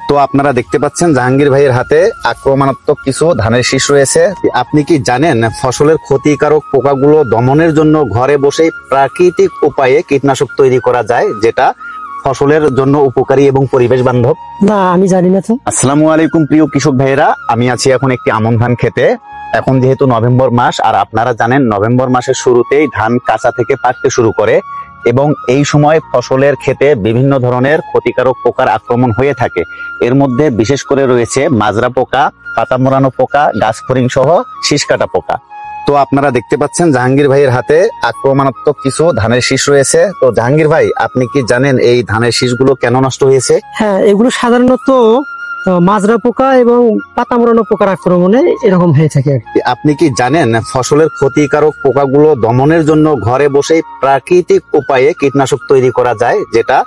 তো আপনারা দেখতে পাচ্ছেন জাহাঙ্গীর ভাইয়ের হাতে আক্রমণাত্মক কিছু ধানের শীষ রয়েছে। আপনি কি জানেন ফসলের ক্ষতিকারক পোকাগুলো দমনের জন্য ঘরে বসেই প্রাকৃতিক উপায়ে কীটনাশক তৈরি করা যায়, যেটা ফসলের জন্য উপকারী এবং পরিবেশ বান্ধব? না, আমি জানি না তো। আসসালামু আলাইকুম প্রিয় কৃষক ভাইয়েরা, আমি আছি এখন একটি আমন ধান খেতে। এখন যেহেতু নভেম্বর মাস, আর আপনারা জানেন নভেম্বর মাসের শুরুতেই ধান কাঁচা থেকে পাকতে শুরু করে এবং এই সময় ফসলের ক্ষেতে বিভিন্ন ধরনের ক্ষতিকারক পোকার আক্রমণ হয়ে থাকে। এর মধ্যে বিশেষ করে রয়েছে মাজরা পোকা, পাতা মোড়ানো পোকা, গাছ ফড়িং সহ শীষ কাটা পোকা। তো আপনারা দেখতে পাচ্ছেন জাহাঙ্গীর ভাইয়ের হাতে আক্রমণাত্মক কিছু ধানের শীষ রয়েছে। তো জাহাঙ্গীর ভাই, আপনি কি জানেন এই ধানের শীষগুলো কেন নষ্ট হয়েছে? হ্যাঁ, এগুলো সাধারণত মাজরা পোকা এবং পাতা মোড়ানো পোকার আক্রমণে এরকম হয়ে থাকে। আপনি কি জানেন ফসলের ক্ষতিকারক পোকাগুলো দমনের জন্য ঘরে বসেই প্রাকৃতিক উপায়ে কীটনাশক তৈরি করা যায়, যেটা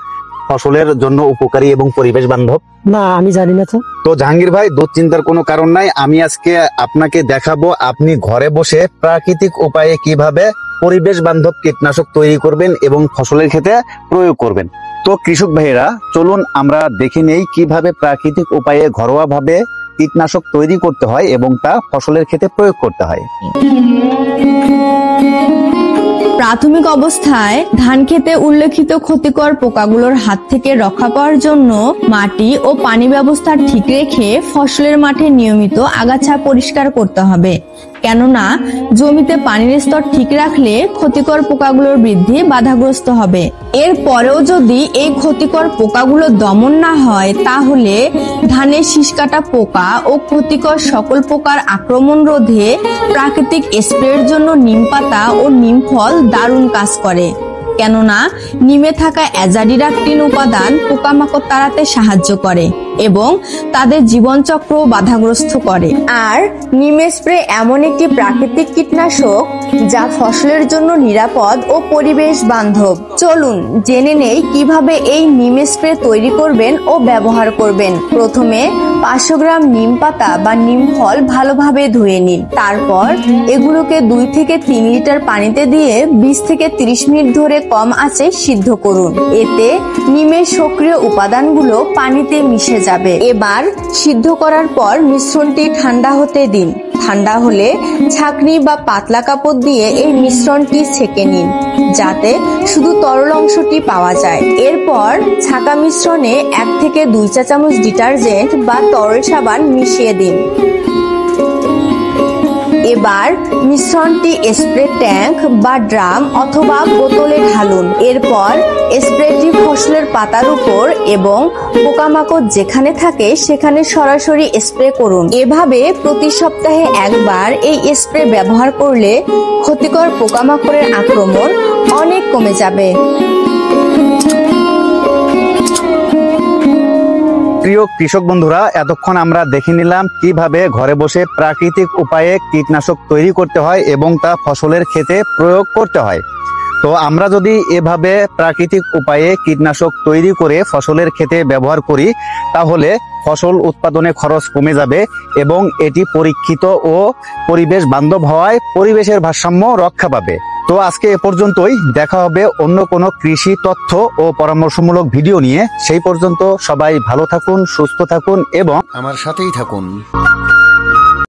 ফসলের জন্য উপকারী এবং পরিবেশ বান্ধব? না, আমি জানি না তো। তো জাহাঙ্গীর ভাই, দুশ্চিন্তার কোনো কারণ নাই। আমি আজকে আপনাকে দেখাবো আপনি ঘরে বসে প্রাকৃতিক উপায়ে কিভাবে পরিবেশ বান্ধব কীটনাশক তৈরি করবেন এবং ফসলের ক্ষেতে প্রয়োগ করবেন। তো কৃষক ভাইয়েরা, চলুন আমরা দেখে নেই কিভাবে প্রাকৃতিক উপায়ে ঘরোয়া ভাবে কীটনাশক তৈরি করতে হয় এবং তা ফসলের ক্ষেতে প্রয়োগ করতে হয়। প্রাথমিক অবস্থায় ধান খেতে উল্লেখিত ক্ষতিকর পোকাগুলোর হাত থেকে রক্ষা পাওয়ার জন্য মাটি ও পানি ব্যবস্থা ঠিক রেখে ফসলের মাঠে নিয়মিত আগাছা পরিষ্কার করতে হবে, কেননা জমিতে পানির স্তর ঠিক রাখলে ক্ষতিকর পোকাগুলোর বৃদ্ধি বাধাগ্রস্ত হবে। এর পরেও যদি এই ক্ষতিকর পোকাগুলো দমন না হয়, তাহলে ধানের শীষ কাটা পোকা ও ক্ষতিকর সকল পোকার আক্রমণ রোধে প্রাকৃতিক স্প্রের জন্য নিম পাতা ও নিম ফল দারুণ কাজ করে, কেননা নিমে থাকা অ্যাজাডিরাকটিন উপাদান পোকামাকড় তাড়াতে সাহায্য করে এবং তাদের জীবনচক্র বাধাগ্রস্ত করে। আর নিম স্প্রে এমন একটি প্রাকৃতিক কীটনাশক যা ফসলের জন্য নিরাপদ ও পরিবেশ বান্ধব। চলুন জেনে নেই কিভাবে এই নিম স্প্রে তৈরি করবেন ও ব্যবহার করবেন। প্রথমে 500 গ্রাম নিম পাতা বা নিম ফল ভালোভাবে ধুয়ে নিন। তারপর এগুলোকে 2 থেকে 3 লিটার পানিতে দিয়ে 20 থেকে 30 মিনিট ধরে কম আঁচে সিদ্ধ করুন। এতে নিমের সক্রিয় উপাদানগুলো পানিতে মিশে যাবে। এবার সিদ্ধ করার পর মিশ্রণটি ঠান্ডা হতে দিন। ঠান্ডা হলে ছাঁকনি বা পাতলা কাপড় দিয়ে এই মিশ্রণটি ছেঁকে নিন, যাতে শুধু তরল অংশটি পাওয়া যায়। এরপর ছাঁকা মিশ্রণে 1 থেকে 2 চা চামচ ডিটারজেন্ট বা তরল সাবান মিশিয়ে দিন। এবার মিশ্রণটি স্প্রে ট্যাঙ্ক বা ড্রাম অথবা বোতলে ঢালুন। এরপর স্প্রেটি ফসলের পাতার উপর এবং পোকামাকড় যেখানে থাকে সেখানে সরাসরি স্প্রে করুন। এভাবে প্রতি সপ্তাহে একবার এই স্প্রে ব্যবহার করলে ক্ষতিকর পোকামাকড়ের আক্রমণ অনেক কমে যাবে। প্রিয় কৃষক বন্ধুরা, এতক্ষণ আমরা দেখে নিলাম কিভাবে ঘরে বসে প্রাকৃতিক উপায়ে কীটনাশক তৈরি করতে হয় এবং তা ফসলের ক্ষেতে প্রয়োগ করতে হয়। তো আমরা যদি এভাবে প্রাকৃতিক উপায়ে কীটনাশক তৈরি করে ফসলের ক্ষেতে ব্যবহার করি, তাহলে ফসল উৎপাদনে খরচ কমে যাবে এবং এটি পরীক্ষিত ও পরিবেশ বান্ধব হওয়ায় পরিবেশের ভারসাম্য রক্ষা পাবে। তো আজকে এ পর্যন্তই। দেখা হবে অন্য কোনো কৃষি তথ্য ও পরামর্শমূলক ভিডিও নিয়ে। সেই পর্যন্ত সবাই ভালো থাকুন, সুস্থ থাকুন এবং আমার সাথেই থাকুন।